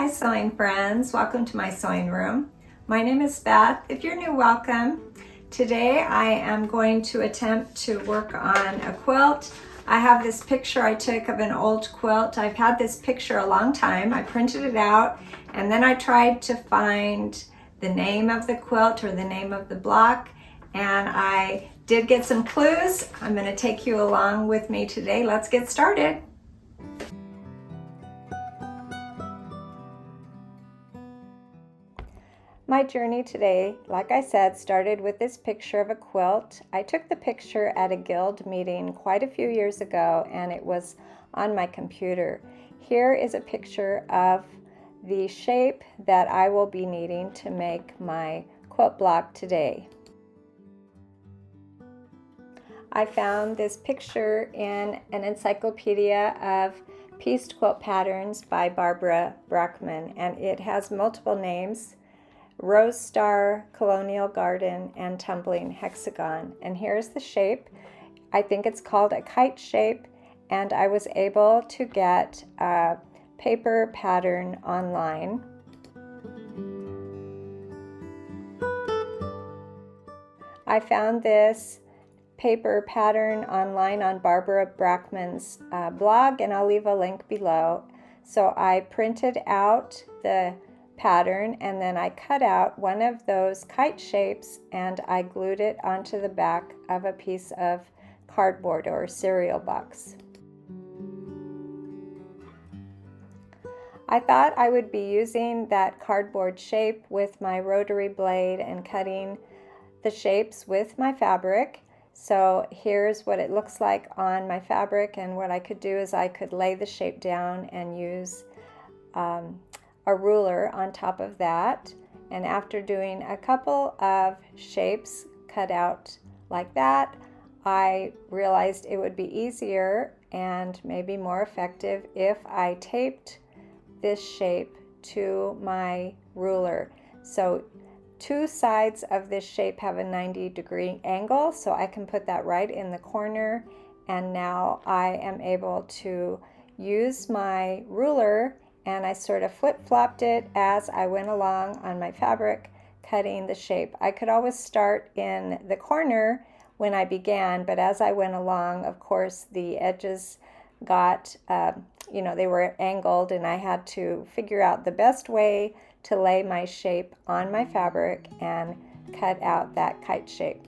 sewing friends, welcome to my sewing room. My name is Beth. If you're new, welcome. Today I am going to attempt to work on a quilt. I have this picture I took of an old quilt. I've had this picture a long time. I printed it out and then I tried to find the name of the quilt or the name of the block, and I did get some clues. I'm going to take you along with me today. Let's get started. My journey today, like I said, started with this picture of a quilt. I took the picture at a guild meeting quite a few years ago and it was on my computer. Here is a picture of the shape that I will be needing to make my quilt block today. I found this picture in an encyclopedia of pieced quilt patterns by Barbara Brackman, and it has multiple names: Rose Star, Colonial Garden, and Tumbling hexagon. And here's the shape. I think it's called a kite shape, and I was able to get a paper pattern online. I found this paper pattern online on Barbara Brackman's blog, and I'll leave a link below. So I printed out the pattern and then I cut out one of those kite shapes and I glued it onto the back of a piece of cardboard or cereal box. I thought I would be using that cardboard shape with my rotary blade and cutting the shapes with my fabric. So here's what it looks like on my fabric, and what I could do is I could lay the shape down and use a ruler on top of that. And after doing a couple of shapes cut out like that, I realized it would be easier and maybe more effective if I taped this shape to my ruler. So two sides of this shape have a 90-degree angle, so I can put that right in the corner, and now I am able to use my ruler, and I sort of flip-flopped it as I went along on my fabric, cutting the shape. I could always start in the corner when I began, but as I went along, of course, the edges got, they were angled, and I had to figure out the best way to lay my shape on my fabric and cut out that kite shape.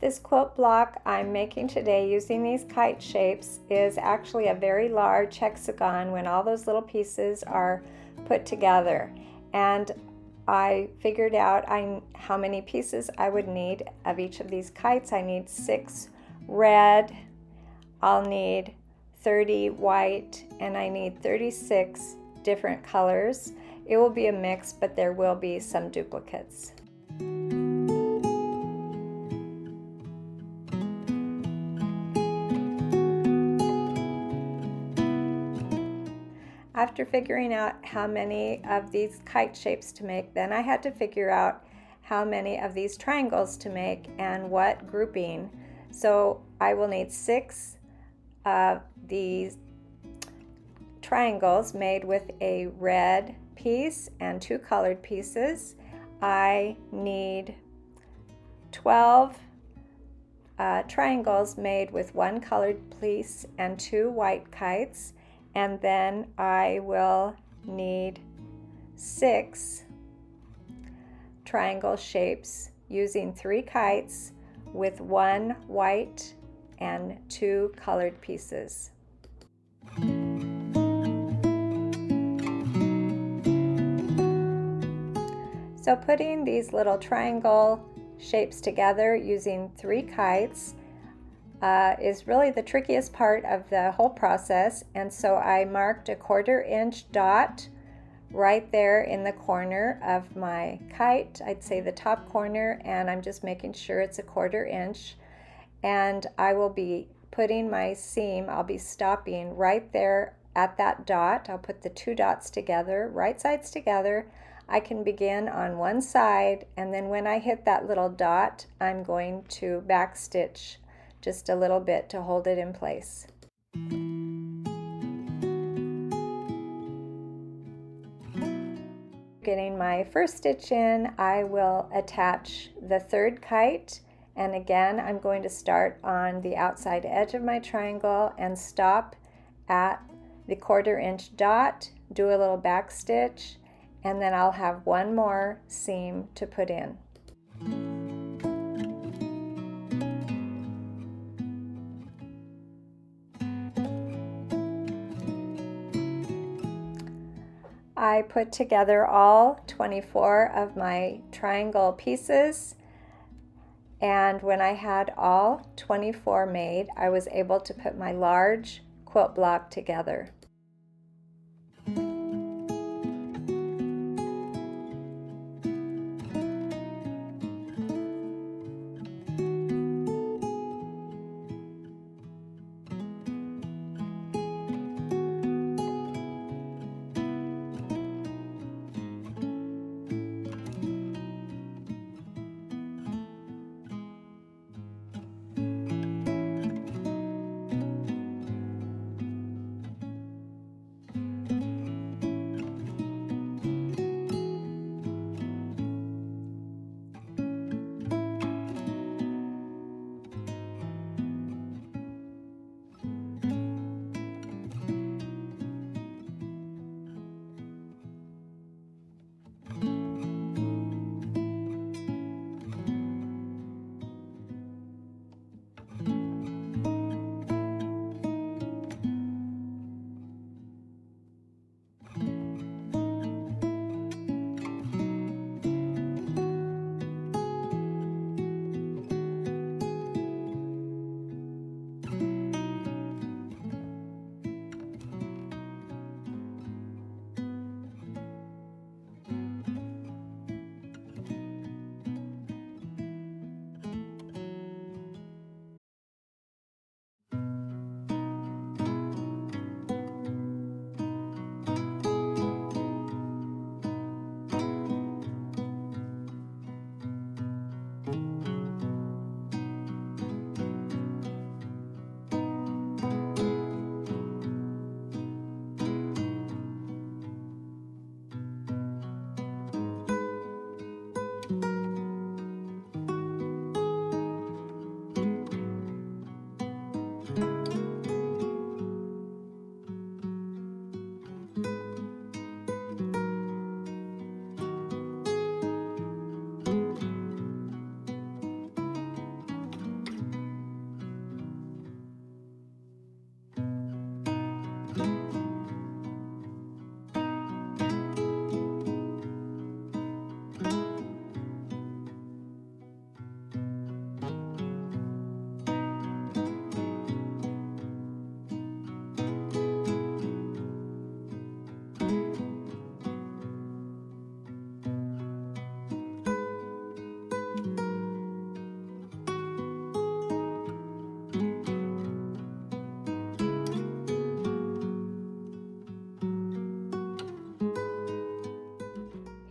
This quilt block I'm making today using these kite shapes is actually a very large hexagon when all those little pieces are put together. And I figured out how many pieces I would need of each of these kites. I need 6 red, I'll need 30 white, and I need 36 different colors. It will be a mix, but there will be some duplicates. After figuring out how many of these kite shapes to make, then I had to figure out how many of these triangles to make and what grouping. So I will need 6 of these triangles made with a red piece and 2 colored pieces. I need 12 triangles made with 1 colored piece and 2 white kites. And then I will need 6 triangle shapes using 3 kites with 1 white and 2 colored pieces. So putting these little triangle shapes together using 3 kites is really the trickiest part of the whole process, and so I marked a 1/4 inch dot right there in the corner of my kite. I'd say the top corner, and I'm just making sure it's a 1/4 inch. And I will be putting my seam, I'll be stopping right there at that dot. I'll put the 2 dots together, right sides together. I can begin on one side, and then when I hit that little dot, I'm going to back stitch just a little bit to hold it in place. Getting my first stitch in, I will attach the 3rd kite, and again I'm going to start on the outside edge of my triangle and stop at the 1/4 inch dot, do a little back stitch, and then I'll have one more seam to put in. I put together all 24 of my triangle pieces, and when I had all 24 made, I was able to put my large quilt block together.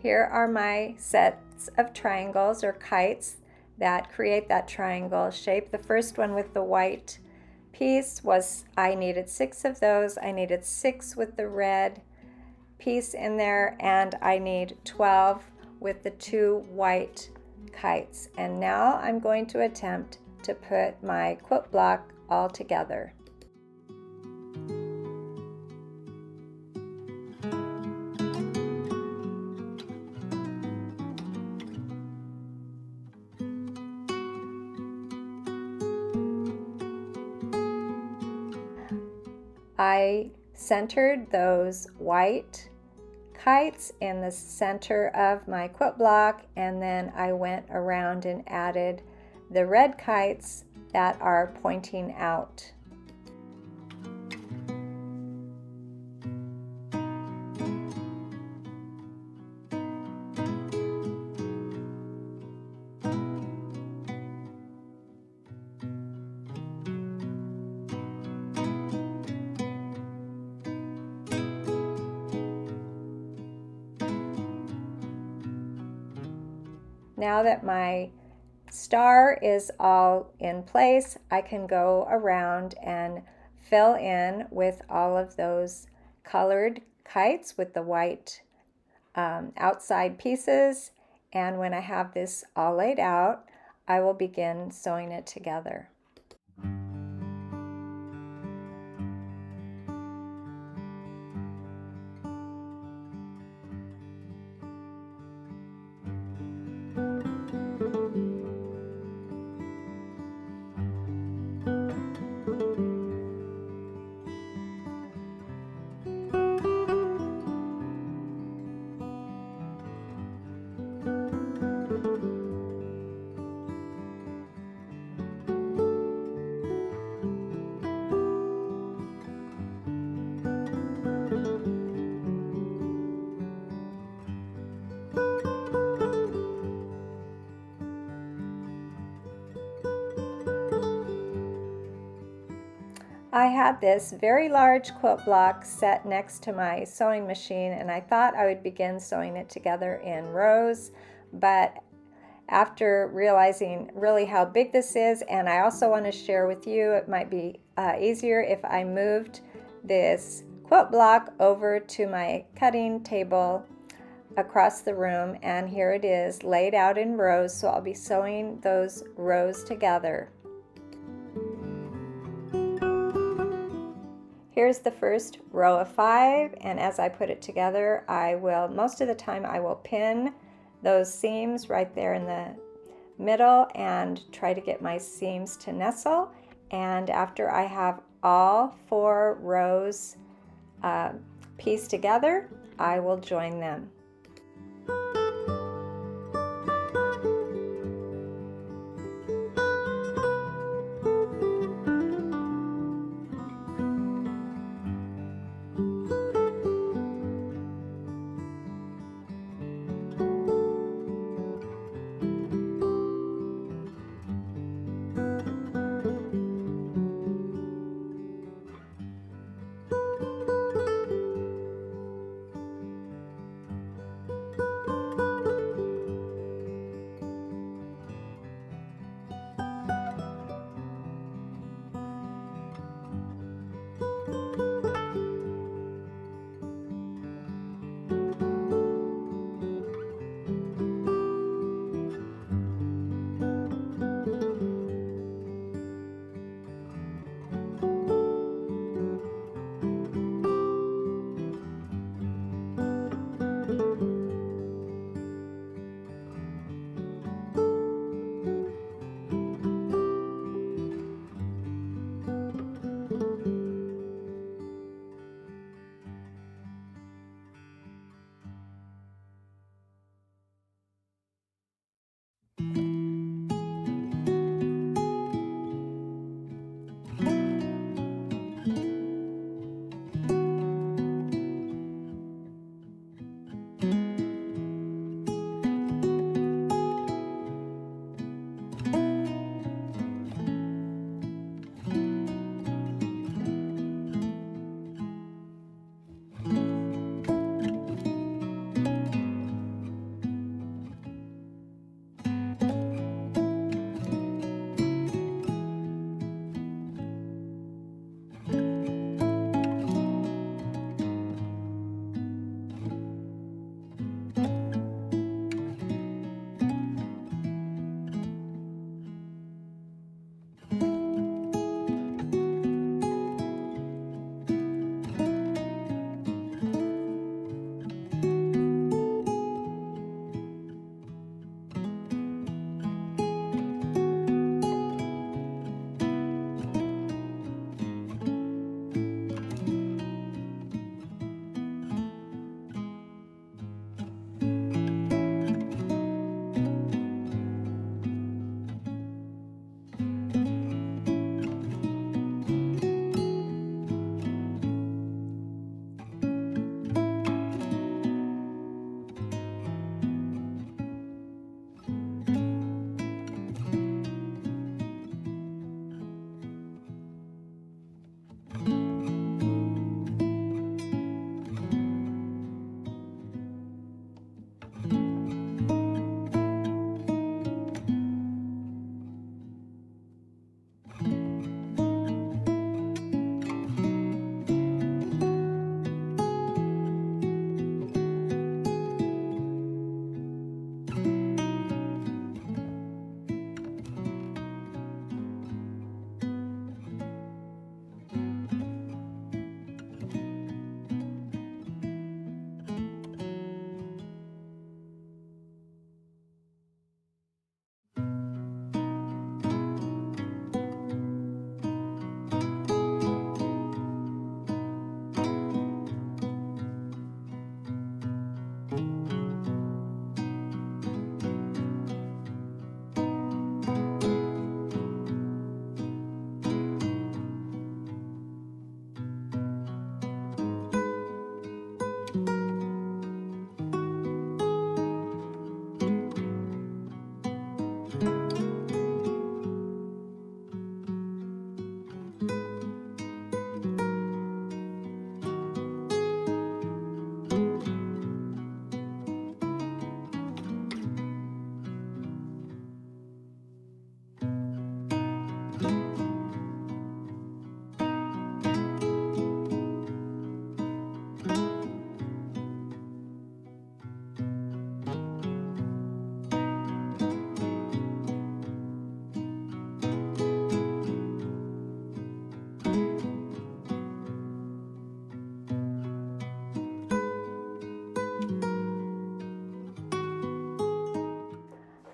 Here are my sets of triangles or kites that create that triangle shape. The first one with the white piece was, I needed 6 of those. I needed 6 with the red piece in there, and I need 12 with the 2 white kites. And now I'm going to attempt to put my quilt block all together. I centered those white kites in the center of my quilt block, and then I went around and added the red kites that are pointing out. now that my star is all in place, I can go around and fill in with all of those colored kites with the white outside pieces. And when I have this all laid out, I will begin sewing it together. I had this very large quilt block set next to my sewing machine, and I thought I would begin sewing it together in rows, but after realizing really how big this is, and I also want to share with you, it might be easier if I moved this quilt block over to my cutting table across the room, and here it is laid out in rows, so I'll be sewing those rows together. Here's the first row of 5, and as I put it together, most of the time I will pin those seams right there in the middle and try to get my seams to nestle. And after I have all 4 rows pieced together, I will join them.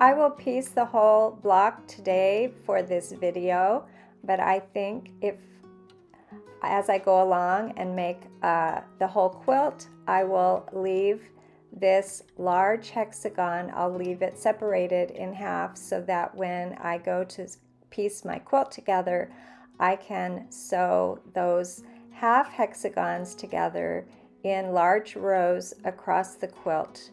I will piece the whole block today for this video, but I think as I go along and make the whole quilt, I will leave this large hexagon, I'll leave it separated in half so that when I go to piece my quilt together, I can sew those half hexagons together in large rows across the quilt.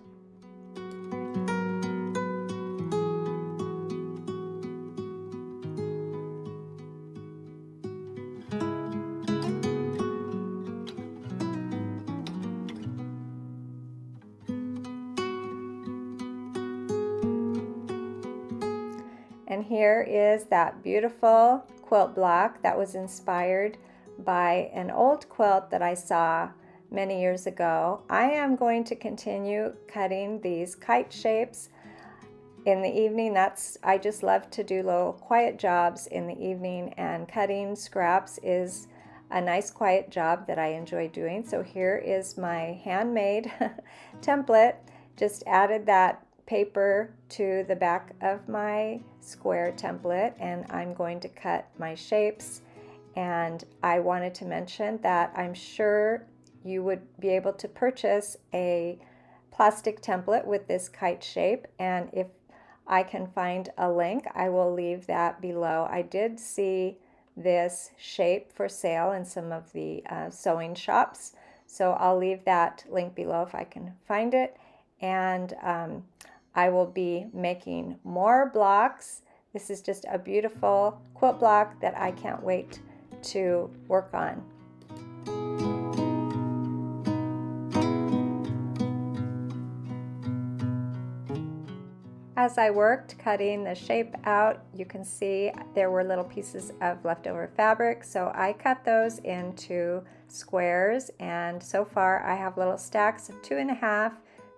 And here is that beautiful quilt block that was inspired by an old quilt that I saw many years ago. I am going to continue cutting these kite shapes in the evening. I just love to do little quiet jobs in the evening, and cutting scraps is a nice quiet job that I enjoy doing. So here is my handmade template. Just added that paper to the back of my square template, and I'm going to cut my shapes. And I wanted to mention that I'm sure you would be able to purchase a plastic template with this kite shape, and if I can find a link, I will leave that below. I did see this shape for sale in some of the sewing shops, so I'll leave that link below if I can find it. And I will be making more blocks. This is just a beautiful quilt block that I can't wait to work on. As I worked cutting the shape out, you can see there were little pieces of leftover fabric, so I cut those into squares, and so far I have little stacks of 2.5,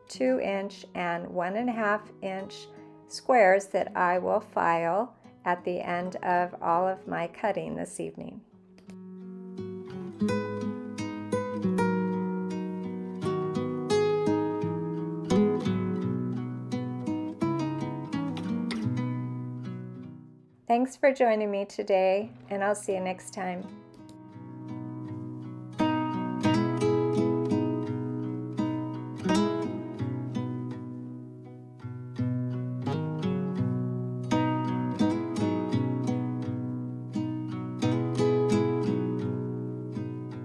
2-inch, and 1.5-inch squares that I will file at the end of all of my cutting this evening. Thanks for joining me today, and I'll see you next time.